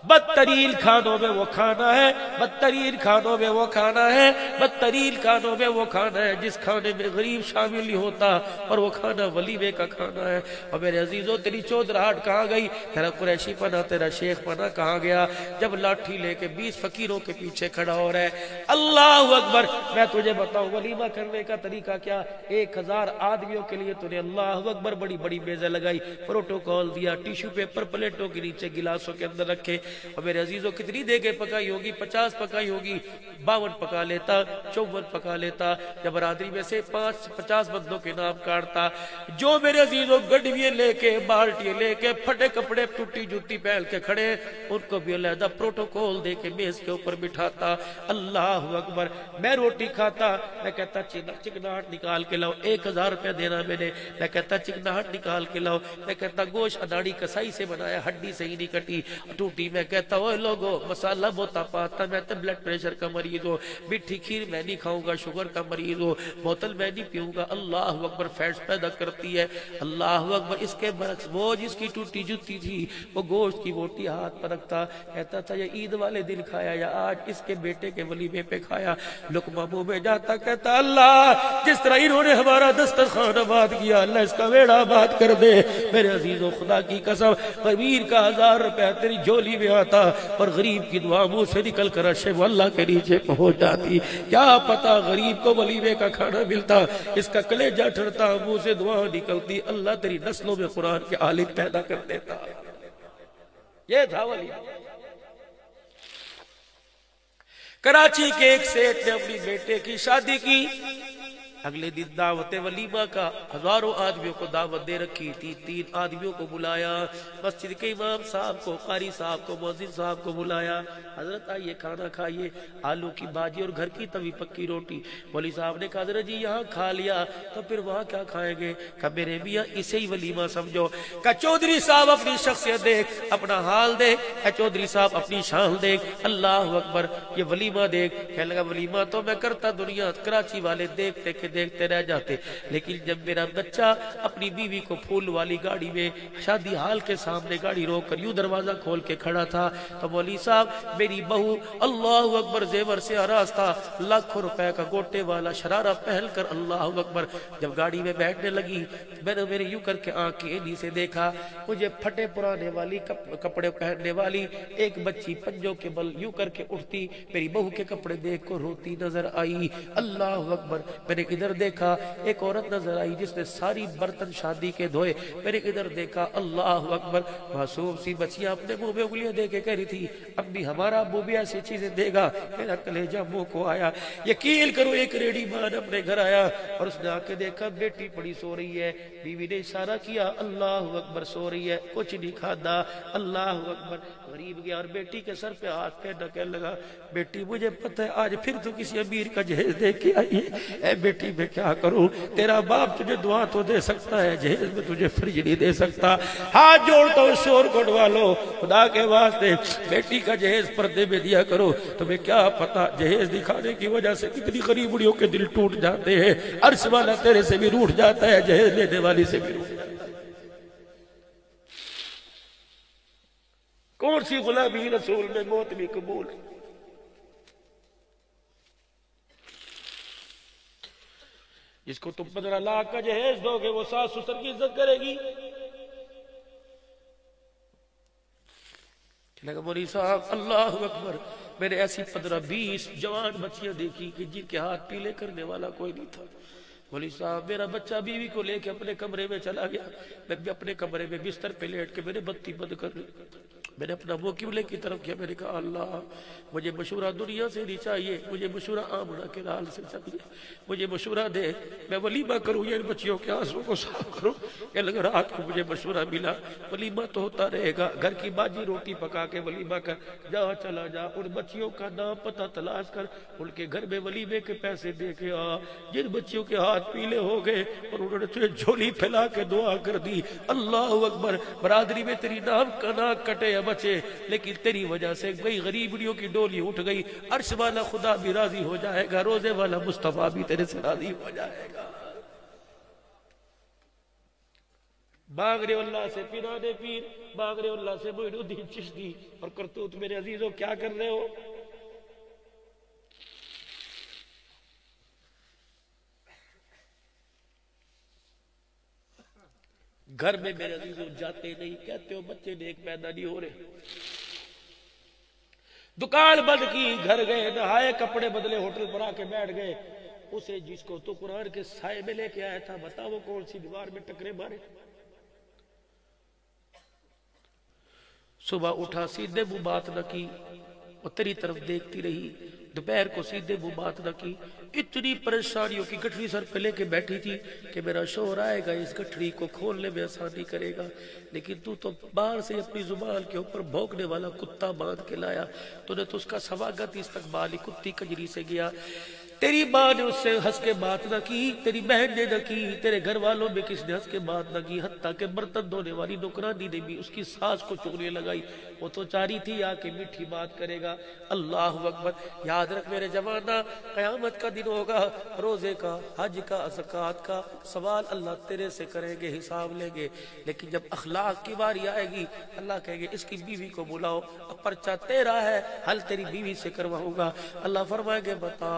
بدترین کھانوں میں وہ کھانا ہے، بدترین کھانوں میں وہ کھانا ہے، بدترین کھانوں میں وہ کھانا ہے جس کھانے میں غریب شامل نہیں ہوتا، اور وہ کھانا ولیمے کا کھانا ہے۔ اور میرے عزیزوں تیری چودراہٹ کہاں گئی؟ تیرا قریشی پنا، تیرا شیخ پنا کہاں گیا؟ جب لاٹھی لے کے 20 فقیروں کے پیچھے کھڑا ہو رہا ہے۔ اللہ اکبر، میں تجھے بتاؤں ولیمہ کرنے کا طریقہ کیا؟ 1000 آدمیوں کے لیے تو نے اللہ اکبر بڑی بڑی میزیں لگائی، پروٹوکول دیا، ٹیشو پیپر پلیٹوں کے نیچے گلاسوں کے اندر رکھے، اور میرے عزیزوں کتنی دیگیں پکائی ہوگی؟ 50 پکائی ہوگی، 52 پکا لیتا، 54 پکا لیتا، جب برادری میں سے 50 بندوں کے نام کاٹتا، جو میرے عزیزوں گڈویے لے کے، بالٹی لے کے، پھٹے کپڑے ٹوٹی جوتی پہن کے کھڑے، ان کو بھی علیحدہ پروٹوکول دے کے میز کے اوپر بٹھاتا۔ اللہ اکبر، میں روٹی کھاتا، میں کہتا چکناہٹ نکال کے لاؤ، 1000 روپے دینا میں نے، میں کہتا چکناہٹ نکال کے لاؤ، میں کہتا گوشت اناڑی کسائی سے بنایا، ہڈی سے ہی نہیں کٹی ٹوٹی، میں کہتا اوے لوگو مسالہ بوتا پاتا، میں تو بلڈ پریشر کا مریض ہوں، میٹھی کھیر میں نہیں کھاؤں گا، شوگر کا مریض ہوں، بوتل میں نہیں پیوں گا۔ اللہ اکبر، فیٹس پیدا کرتی ہے۔ اللہ اکبر، اس کے برعکس وہ جس کی ٹوٹی جوتی تھی وہ گوشت کی بوٹی ہاتھ پر رکھتا، کہتا تھا یہ عید والے دن کھایا یا آج اس کے بیٹے کے ولیمے پہ کھایا، لقمہ منہ میں جاتا، کہتا اللہ جس طرح انہوں نے ہمارا دسترخوان آباد کیا، اللہ اس کا ویڑا آباد کر دے۔ میرے عزیزوں خدا کی قسم، غریب کا 1000 روپے تیری جھولی میں آتا اور غریب کی دعا منہ سے نکل کر عرش اللہ کے نیچے پہنچ جاتی۔ کیا پتا غریب کو ولیمے کا کھانا ملتا، اس کا کلیجہ ٹھرتا، منہ سے دعا نکلتی، اللہ تیری نسلوں میں قرآن کے عالم پیدا کر دیتا۔ یہ تھا ولیمہ۔ کراچی کے ایک سیٹ نے اپنی بیٹے کی شادی کی، اگلے دن دعوت ولیمہ کا، ہزاروں آدمیوں کو دعوت دے رکھی تھی، 3 آدمیوں کو بلایا، مسجد کے امام صاحب کو، قاری صاحب کو، مؤذن صاحب کو بلایا، حضرت آئیے کھانا کھائیے، آلو کی بھاجی اور گھر کی توی پکی روٹی۔ مولوی صاحب نے کہا حضرت جی یہاں کھا لیا تو پھر وہاں کیا کھائیں گے؟ کہا میرے میاں اسے ہی ولیمہ سمجھو۔ کہا چودھری صاحب اپنی شخصیت دیکھ، اپنا حال دیکھ، کہا چودھری صاحب اپنی شان دیکھ، اللہ اکبر، یہ ولیمہ دیکھ۔ کہنے لگا ولیمہ تو میں کرتا دنیا، کراچی والے دیکھتے کہ دیکھتے رہ جاتے. لیکن جب میرا بچہ اپنی بیوی کو پھول والی گاڑی میں شادی حال کے سامنے گاڑی روک کر یوں دروازہ کھول کے کھڑا تھا تو مولوی صاحب میری بہو اللہ اکبر زیور سے آراز تھا, لاکھوں روپے کا گوٹے والا شرارہ پہن کر اللہ اکبر جب گاڑی میں بیٹھنے لگی, میں نے میرے یوں کر کے آنکھیں نیچے دیکھا, مجھے پھٹے پرانے والی کپڑے پہننے والی ایک بچی پنجوں کے بل یوں کر کے اٹھتی میری بہو کے کپڑے دیکھ کو روتی نظر آئی. اللہ اکبر. میں نے ادھر دیکھا ایک عورت نظر آئی جس نے ساری برتن شادی کے دھوئے. میں نے ادھر دیکھا اللہ اکبر معصوم سی بچیاں اپنے منہ میں انگلیاں دے کے کہہ رہی تھی اب بھی ہمارا ابو بھی ایسی چیزیں دے گا. میرا کلیجہ منہ کو آیا. یقین کرو ایک ریڈی مان اپنے گھر آیا اور اس نے آ کے دیکھا بیٹی پڑی سو رہی ہے. بیوی نے اشارہ کیا اللہ اکبر سو رہی ہے, کچھ نہیں کھادا. اللہ اکبر. غریب گیا اور بیٹی کے سر پہ ہاتھ پھیرنا کہنے لگا بیٹی مجھے پتہ ہے آج پھر تو کسی امیر کا جہیز دے کے آئی ہے. اے بیٹی میں کیا کروں, تیرا باپ تجھے دعا تو دے سکتا ہے, جہیز میں تجھے فریج نہیں دے سکتا. ہاتھ جوڑتا ہوں شور کو ڈوا لو خدا کے واسطے بیٹی کا جہیز پردے میں دیا کرو. تمہیں کیا پتا جہیز دکھانے کی وجہ سے کتنی غریبڑیوں کے دل ٹوٹ جاتے ہیں. عرش والا تیرے سے بھی روٹھ جاتا ہے, جہیز لینے والی سے بھی روٹھ جاتا ہے. کون سی غلامی رسول میں موت بھی قبول. جس کو تم 15 لاکھ کا جہیز دو گے وہ ساس سسر کی عزت کرے گی. مولوی صاحب اللہ اکبر. میں نے ایسی 15-20 جوان بچیاں دیکھی کہ جن کے ہاتھ پیلے کرنے والا کوئی نہیں تھا. مولوی صاحب میرا بچہ بیوی کو لے کے اپنے کمرے میں چلا گیا. میں اپنے کمرے میں بستر پہ لیٹ کے میں نے بتی بند کر لی. میں نے اپنا منہ قبلے کی طرف کیا. میں نے کہا اللہ مجھے مشورہ دنیا سے نہیں چاہیے, مجھے مشورہ آمنہ کے لال سے چاہیے. مجھے مشورہ دے میں ولیمہ کروں یا ان بچیوں کے آنسوں کو صاف کروں. کہ لگا رات کو مجھے مشورہ ملا ولیمہ تو ہوتا رہے گا, گھر کی باجی روٹی پکا کے ولیمہ کر, جا چلا جا ان بچیوں کا نام پتہ تلاش کر, ان کے گھر میں ولیمے کے پیسے دے کے آ. جن بچیوں کے ہاتھ پیلے ہو گئے اور انہوں نے تجھے جھولی پھیلا کے دعا کر دی. اللہ اکبر. برادری میں تیری نام کا ناک کٹے بچے, لیکن تیری وجہ سے گئی غریبڑیوں کی ڈولی اٹھ گئی. عرش والا خدا بھی راضی ہو جائے گا, روزے والا مصطفیٰ بھی تیرے سے راضی ہو جائے گا. مانگ رہے اللہ سے پیرانے پیر, مانگ رہے اللہ سے معین الدین چشتی, اور کرتوت میرے عزیزوں کیا کر رہے ہو. گھر میں میرے عزیزوں جاتے نہیں, کہتے ہو بچے نیک پیدا نہیں ہو رہے. دکان بند کی, گھر گئے, نہائے, کپڑے بدلے, ہوٹل پر آ کے بیٹھ گئے. اسے جس کو تو قرآن کے سائے میں لے کے آیا تھا بتا وہ کون سی دیوار میں ٹکرے مارے. صبح اٹھا سیدھے منہ بات نہ کی, وہ تیری طرف دیکھتی رہی. دوپہر کو سیدھے منہ بات نہ کی. اتنی پریشانیوں کی گٹھڑی سر پہ لے کے بیٹھی تھی کہ میرا شوہر آئے گا اس گٹھڑی کو کھولنے میں آسانی کرے گا, لیکن تو باہر سے اپنی زبان کے اوپر بھونکنے والا کتا باندھ کے لایا. تو نے تو اس کا سواگت استقبالی کتی کجری سے گیا. تیری ماں نے اس سے ہنس کے بات نہ کی, تیری بہن نے نہ کی, تیرے گھر والوں میں کس نے ہنس کے بات نہ کی, حتیٰ کہ برتن دھونے والی نوکرانی نے بھی اس کی ساس کو چغلیاں لگائی. وہ تو چاہ رہی تھی آ کے میٹھی بات کرے گا. اللہ اکبر. یاد رکھ میرے جوانہ, قیامت کا دن ہوگا, روزے کا, حج کا, زکوٰۃ کا سوال اللہ تیرے سے کریں گے, حساب لیں گے. لیکن جب اخلاق کی باری آئے گی اللہ کہے گے اس کی بیوی کو بلاؤ, اب پرچہ تیرا ہے, حل تیری بیوی سے کرواؤں گا. اللہ فرمائیں گے بتا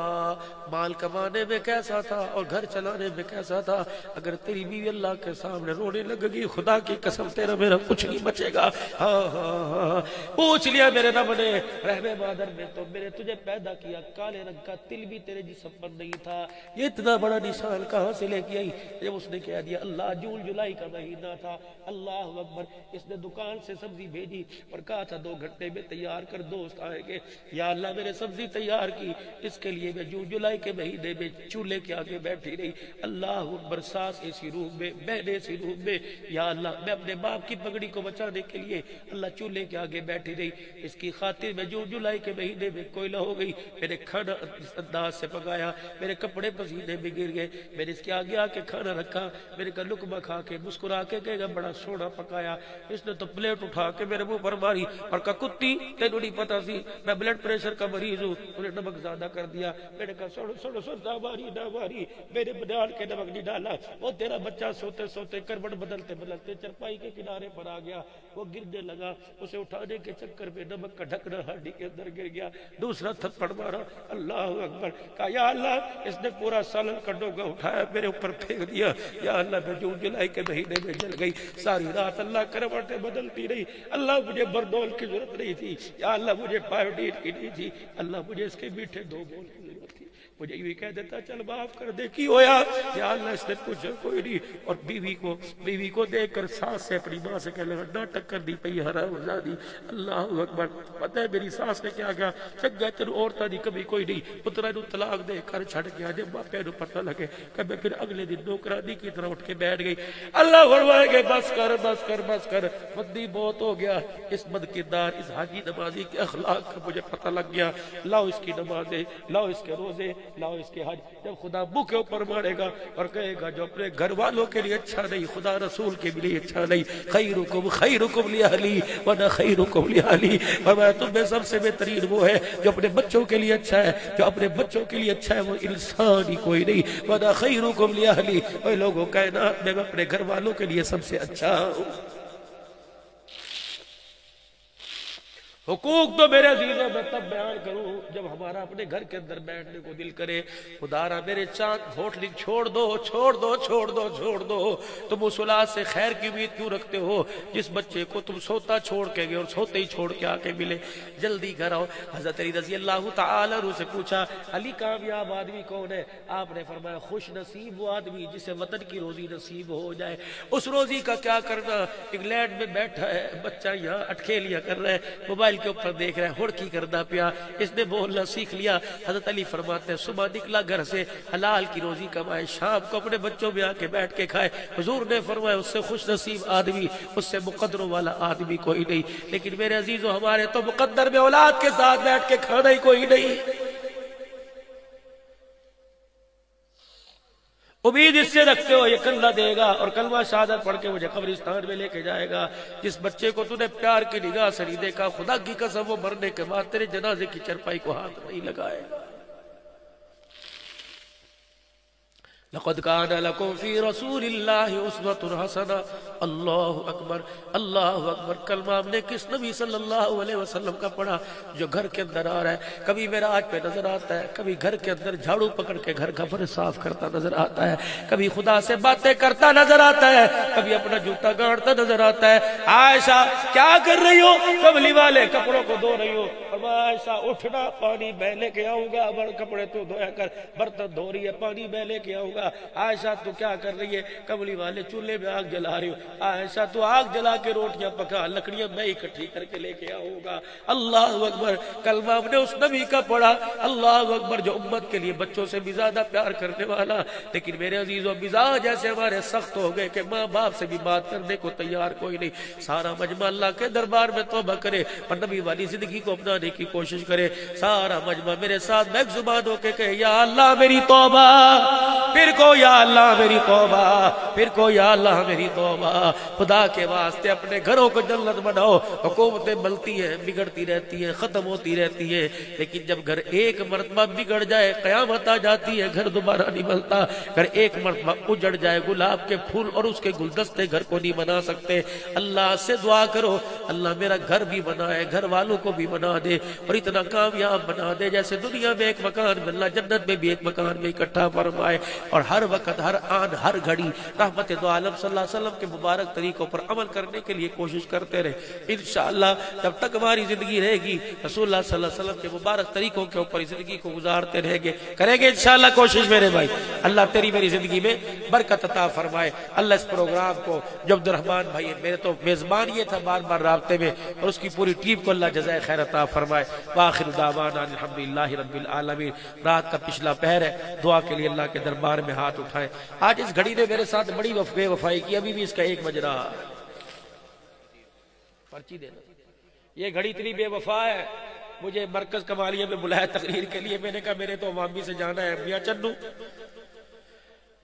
مال کمانے میں کیسا تھا اور گھر چلانے میں کیسا تھا. اگر تیری بیوی اللہ کے سامنے رونے لگ گئی خدا کی قسم تیرا میرا کچھ نہیں بچے گا. ہاں ہاں ہاں پوچھ لیا میرے رب نے رحم مادر میں تو میں نے تجھے پیدا کیا, کالے رنگ کا تل بھی تیرے جسم پر نہیں تھا. یہ اتنا بڑا نشان کہاں سے لے کے آئی. جب اس نے کہہ دیا اللہ جون جولائی کا مہینہ تھا, اللہ اکبر, اس نے دکان سے سبزی بھیجی اور کہا تھا 2 گھنٹے میں تیار کر, دوست آئیں گے. یا اللہ میرے سبزی تیار کی, اس کے لیے میں جون جولائی کے مہینے میں چولہے کے آگے بیٹھی رہی. اللہ اکبر. ساس ایسی روم میں, بہن ایسی روم میں. یا اللہ میں اپنے باپ کی پگڑی کو بچانے کے لیے اللہ چولہے کے آگے بیٹھی رہی. اس کی خاطر میں جون جولائی کے مہینے میں کوئلہ ہو گئی. میں نے کھانا انداز سے پکایا, میرے کپڑے پسینے میں گر گئے. میں نے اس کے آگے آ کے کھانا رکھا, میں نے کہا لقمہ کھا کے مسکرا کے کہے گا بڑا سونا پکایا. اس نے تو پلیٹ اٹھا کے میرے منہ پر ماری اور کہا کتی تینوں نہیں پتا سی میں بلڈ پریشر کا مریض ہوں, انہیں نمک زیادہ کر دیا. میں نے کہا نہ ماری میرے بنیاد کے نمک نہیں ڈالا. وہ تیرا بچہ سوتے سوتے کروٹ بدلتے بدلتے چرپائی کے کنارے پر آ گیا, وہ گرنے لگا, اسے اٹھانے کے چکر میں نمک کا ڈھکنا ہڈی کے اندر گر گیا. دوسرا تھپڑ مارا, اللہ اکبر, کہا یا اللہ اس نے پورا سالن کا ڈوگا اٹھایا میرے اوپر پھینک دیا. یا اللہ میں جون جولائی کے مہینے میں جل گئی, ساری رات اللہ کروٹیں بدلتی رہی. اللہ مجھے برڈول کی ضرورت نہیں تھی, یا اللہ مجھے پائیوڈین کی نہیں تھی, اللہ مجھے اس کے میٹھے 2 بول کی ضرورت تھی. مجھے یوں کہہ دیتا چل معاف کر دے, کی ہویا؟ یا اللہ اس نے پوچھا کوئی نہیں. اور بیوی کو دیکھ کر ساس سے اپنی ماں سے کہنے لگا ناٹک کر دی پئی حرام زادی. اللہ اکبر. پتہ ہے میری ساس نے کیا کہا, چنگا تینوں عورتاں دی کبھی کوئی نہیں, پترا نو طلاق دے کر چھڑ گیا. جب باپے نو پتہ لگے کہ میں پھر اگلے دن نوکرانی کی طرح اٹھ کے بیٹھ گئی. اللہ فرمائے کہ بس کر بس کر بس کر, بدی بہت ہو گیا. اس بد کردار اس حاجی نمازی کے اخلاق کا مجھے پتہ لگ گیا. لاؤ اس کی نمازیں, لاؤ اس کے روزے, لاؤ اس کے حج. جب خدا منہ کے اوپر مارے گا اور کہے گا جو اپنے گھر والوں کے لیے اچھا نہیں, خدا رسول کے لیے اچھا نہیں, خیرکم لاہلی وانا خیرکم لاہلی, فرمایا تم میں سب سے بہترین وہ ہے جو اپنے بچوں کے لیے اچھا ہے. جو اپنے بچوں کے لیے اچھا ہے وہ انسان ہی کوئی نہیں. وانا خیرکم لاہلی, اے لوگوں کائنات میں اپنے گھر والوں کے لیے سب سے اچھا ہوں. حقوق تو میرے عزیزوں میں تب بیان کروں جب ہمارا اپنے گھر کے اندر بیٹھنے کو دل کرے. خدارا میرے چاند ہوٹل چھوڑ دو چھوڑ دو چھوڑ دو چھوڑ دو. تم اس اولاد سے خیر کی امید کیوں رکھتے ہو جس بچے کو تم سوتا چھوڑ کے گئے اور سوتے ہی چھوڑ کے آ کے ملے؟ جلدی گھر آؤ. حضرت علی رضی اللہ تعالی عنہ سے پوچھا علی کامیاب آدمی کون ہے؟ آپ نے فرمایا خوش نصیب وہ آدمی جسے وطن کی روزی نصیب ہو جائے. اس روزی کا کیا کرنا؟ انگلینڈ میں بیٹھا ہے بچہ, یہاں اٹکھیلیاں کر رہا ہے, موبائل کے اوپر دیکھ رہا ہے, ہڑکی کردا پیا, اس نے بولنا سیکھ لیا. حضرت علی فرماتے ہیں صبح نکلا گھر سے حلال کی روزی کمائے, شام کو اپنے بچوں میں آ کے بیٹھ کے کھائے. حضور نے فرمایا اس سے خوش نصیب آدمی, اس سے مقدروں والا آدمی کوئی نہیں. لیکن میرے عزیزو ہمارے تو مقدر میں اولاد کے ساتھ بیٹھ کے کھانا ہی کوئی نہیں. امید اس سے رکھتے ہو یہ کلمہ دے گا اور کلمہ شہادت پڑھ کے مجھے قبرستان میں لے کے جائے گا. جس بچے کو تو نے پیار کی نگاہ سے نہیں دیکھا, خدا کی قسم وہ مرنے کے بعد تیرے جنازے کی چرپائی کو ہاتھ نہیں لگائے گا. لقد كان لكم في رسول الله اسوة حسنة. اللہ اکبر اللہ اکبر. کلمہ ہم نے کس نبی صلی اللہ علیہ وسلم کا پڑھا جو گھر کے اندر آ رہا ہے, کبھی معراج پہ نظر آتا ہے, کبھی گھر کے اندر جھاڑو پکڑ کے گھر کا فرش صاف کرتا نظر آتا ہے, کبھی خدا سے باتیں کرتا نظر آتا ہے, کبھی اپنا جوتا گاڑتا نظر آتا ہے. عائشہ کیا کر رہی ہو؟ کملی والے کپڑوں کو دھو رہی ہو. عائشہ اٹھنا, پانی میں لے کے آؤں گا, کپڑے تو دھویا کر, برتن دھو رہی ہے, پانی میں لے کے آؤں گا. عائشہ تو کیا کر رہی ہے؟ کملی والے چولہے میں آگ جلا رہی ہو. عائشہ تو آگ جلا کے روٹیاں پکا, لکڑیاں میں اکٹھی کر کے لے کے آؤں گا. اللہ اکبر. کلمہ ہم نے اس نبی کا پڑھا, اللہ اکبر, جو امت کے لیے بچوں سے بھی زیادہ پیار کرنے والا. لیکن میرے عزیزوں مزاج ایسے ہمارے سخت ہو گئے کہ ماں باپ سے بھی بات کرنے کو تیار کوئی نہیں. سارا مجمع اللہ کے دربار میں توبہ کرے اور نبی والی زندگی کو اپنانے کی کوشش کرے. سارا مجمع میرے ساتھ بیک زبان ہو کے کہے یا اللہ میری توبہ, پھر کو یا اللہ میری توبہ, پھر کو یا اللہ میری توبہ. خدا کے واسطے اپنے گھروں کو جنت بناؤ. حکومتیں ملتی ہیں, بگڑتی رہتی ہیں, ختم ہوتی رہتی ہیں, لیکن جب گھر ایک مرتبہ بگڑ جائے قیامت آ جاتی ہے, گھر دوبارہ نہیں ملتا. اگر ایک مرتبہ اجڑ جائے گلاب کے پھول اور اس کے گلدستے گھر کو نہیں بنا سکتے. اللہ سے دعا کرو اللہ میرا گھر بھی بنائے, گھر والوں کو بھی بنا دے اور اتنا کامیاب بنا دے جیسے دنیا میں ایک مکان میں, اللہ جنت میں بھی ایک مکان میں اکٹھا فرمائے. اور ہر وقت ہر آن ہر گھڑی رحمت دو عالم صلی اللہ علیہ وسلم کے مبارک طریقوں پر عمل کرنے کے لیے کوشش کرتے رہے. انشاءاللہ جب تک ہماری زندگی رہے گی رسول اللہ صلی اللہ علیہ وسلم کے مبارک طریقوں کے اوپر زندگی کو گزارتے رہیں گے, کریں گے انشاءاللہ کوشش. میرے بھائی اللہ تیری میری زندگی میں برکت عطا فرمائے. اللہ اس پروگرام کو جو عبد الرحمن بھائی میرے تو میزبان یہ تھا بار بار رابطے میں, اور اس کی پوری ٹیم کو اللہ جزائے خیر عطا فرمائے. وآخر دعوانا الحمدللہ رب العالمین. رات کا پچھلا پہر ہے, دعا کے لیے اللہ کے دربار میں ہاتھ اٹھائیں. آج اس گھڑی نے میرے ساتھ بڑی بے وفائی کی, ابھی بھی اس کا 1 بج رہا. پرچی دینا, یہ گھڑی اتنی بے وفا ہے. مجھے مرکز کمالیہ میں بلایا تقریر کے لیے, میں نے کہا میرے تو عوامی سے جانا ہے. میاں چنو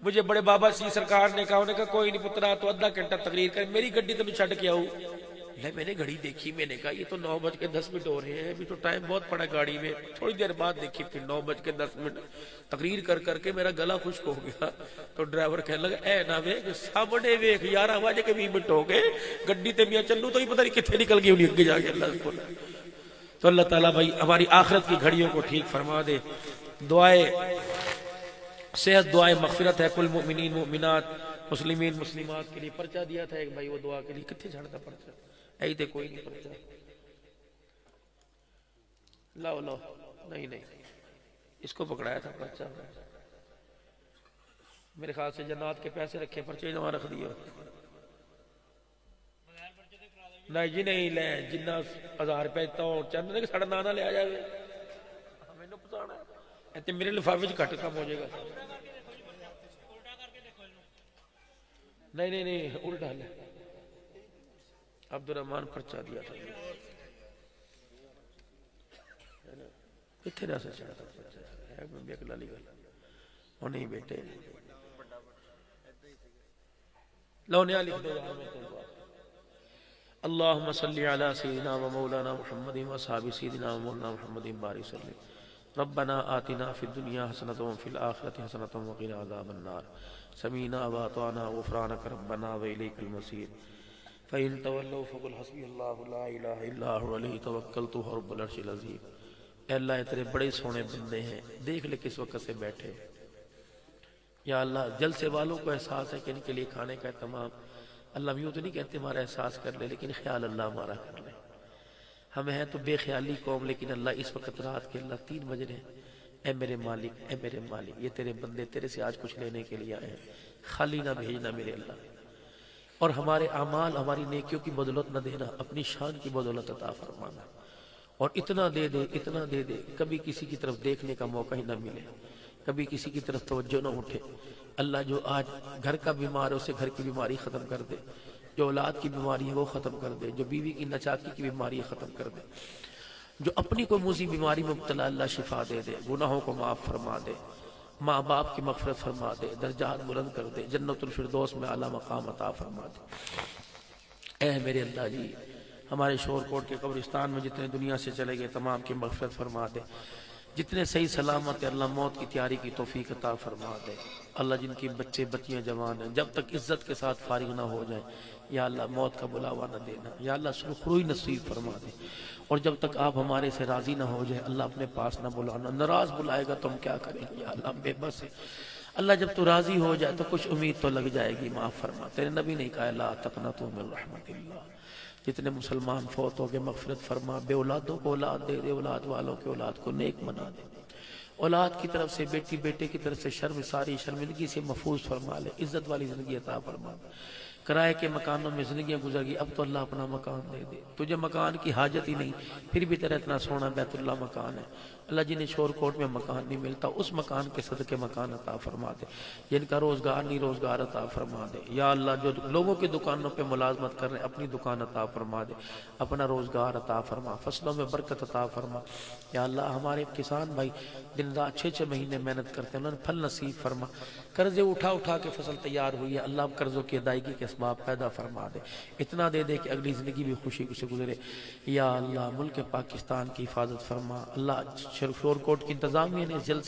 مجھے بڑے بابا سی سرکار نے کہا, انہوں نے کہا کوئی نہیں پترا تو 1/2 گھنٹہ تقریر کر, میری گڈی تو میں چھڑ کے آؤں. میں نے گھڑی دیکھی, میں نے کہا یہ تو 9:10 ہو رہے ہیں, ابھی تو ٹائم بہت پڑا گاڑی میں. تھوڑی دیر بعد دیکھی پھر 9:10. تقریر کر کے میرا گلا خشک ہو گیا. تو ڈرائیور کہنے لگا اے نہ ویکھ سامنے ویکھ 11:20 ہو گئے, گڈی تے میاں چلو تو ہی پتہ نہیں کتنے نکل گئی انہیں اگے جا کے. اللہ کو تو اللہ تعالیٰ بھائی ہماری آخرت کی گھڑیوں کو ٹھیک فرما دے. دعائے صحت, دعائے مغفرت ہے کل مؤمنین مؤمنات مسلمین مسلمات کے لیے. پرچہ دیا تھا ایک بھائی, وہ دعا کے لیے کتنے چھڑتا پرچہ, ایہی تے کوئی نہیں پرچہ. لاؤ نہیں اس کو پکڑایا تھا پرچہ. میرے خیال سے جنات کے پیسے رکھے, پرچے جمع رکھ دیے. نہیں جی نہیں لے جنہ 1000 روپے تو چاہتے کہ ساڑھا نانا لے آ جائے. ہمیں نو پتانا ہے میرے لفافے گھٹ کم ہو جائے گا. نہیں الٹا لے. عبد الرحمن پرچہ دیا تھا کتنے سے چڑھا تھا بیکلا لی گل وہ نہیں بیٹے لو نیا لکھ دو. اللہم صلی علی سیدنا و مولانا محمد و صحابی سیدنا و مولانا محمد بارک وسلم. ربنا آتنا فی الدنیا حسنۃ و فی الآخرۃ حسنۃ وقنا عذاب النار. سمیعنا واطعنا غفرانک ربنا و الیک المصیر. فإن تولوا فقل حسبی اللہ لا الہ الا هو علیہ توکلت وهو رب العرش العظیم. اے اللہ تیرے بڑے سونے بندے ہیں, دیکھ لے کس وقت سے بیٹھے. یا اللہ جلسے والوں کو احساس ہے کہ ان کے لیے کھانے کا اہتمام, اللہ یوں تو نہیں کہتے ہمارا احساس کر لے, لیکن خیال اللہ ہمارا کر لے. ہم ہیں تو بے خیالی قوم, لیکن اللہ اس وقت رات کے اللہ 3 بج رہے ہیں. اے میرے مالک, اے میرے مالک, یہ تیرے بندے تیرے سے آج کچھ لینے کے لیے آئے ہیں, خالی نہ بھیجنا میرے اللہ. اور ہمارے اعمال ہماری نیکیوں کی بدولت نہ دینا, اپنی شان کی بدولت عطا فرمانا. اور اتنا دے دے کبھی کسی کی طرف دیکھنے کا موقع ہی نہ ملے, کبھی کسی کی طرف توجہ نہ اٹھے. اللہ جو آج گھر کا بیمار ہے اسے گھر کی بیماری ختم کر دے, جو اولاد کی بیماری ہے وہ ختم کر دے, جو بیوی کی نچاکی کی بیماری ہے ختم کر دے, جو اپنی کوئی موذی بیماری میں مبتلا اللہ شفا دے دے, گناہوں کو معاف فرما دے, ماں باپ کی مغفرت فرما دے, درجات بلند کر دے, جنت الفردوس میں اعلیٰ مقام عطا فرما دے. اے میرے اللہ جی ہمارے شور کوٹ کے قبرستان میں جتنے دنیا سے چلے گئے تمام کی مغفرت فرما دے. جتنے صحیح سلامت اللہ موت کی تیاری کی توفیق عطا فرما دے. اللہ جن کی بچے بچیاں جوان ہیں جب تک عزت کے ساتھ فارغ نہ ہو جائیں, یا اللہ موت کا بلاوا نہ دینا, یا اللہ سرخروئی نصیب فرما دے. اور جب تک آپ ہمارے سے راضی نہ ہو جائے اللہ اپنے پاس نہ بلانا, ناراض بلائے گا تو ہم کیا کریں گے, یا اللہ بے بس ہے. اللہ جب تو راضی ہو جائے تو کچھ امید تو لگ جائے گی, معاف فرما. تیرے نبی نے کہا لا تقنطوا من رحمت اللہ. جتنے مسلمان فوت ہو گئے مغفرت فرما, بے اولادوں کو اولاد دے دے, اولاد والوں کے اولاد کو نیک بنا دے. اولاد کی طرف سے بیٹی بیٹے کی طرف سے شرم ساری شرمندگی سے محفوظ فرما لے, عزت والی زندگی عطا فرما. کرائے کے مکانوں میں زندگیاں گزر گئی, اب تو اللہ اپنا مکان دے دے. تجھے مکان کی حاجت ہی نہیں, پھر بھی تیرا اتنا سونا بیت اللہ مکان ہے. اللہ جنہیں شور کوٹ میں مکان نہیں ملتا اس مکان کے صدقے مکان عطا فرما دے. جن کا روزگار نہیں روزگار عطا فرما دے. یا اللہ جو لوگوں کی دکانوں پہ ملازمت کر رہے ہیں اپنی دکان عطا فرما دے, اپنا روزگار عطا فرما, فصلوں میں برکت عطا فرما. یا اللہ ہمارے کسان بھائی دن رات 6 مہینے محنت کرتے ہیں, انہوں نے پھل نصیب فرما. قرضے اٹھا کے فصل تیار ہوئی ہے, اللہ قرضوں کی ادائیگی کے اسباب پیدا فرما دے. اتنا دے دے کہ اگلی زندگی بھی خوشی سے گزرے. یا اللہ ملک پاکستان کی حفاظت فرما. اللہ شور کوٹ کی انتظامیہ نے جلد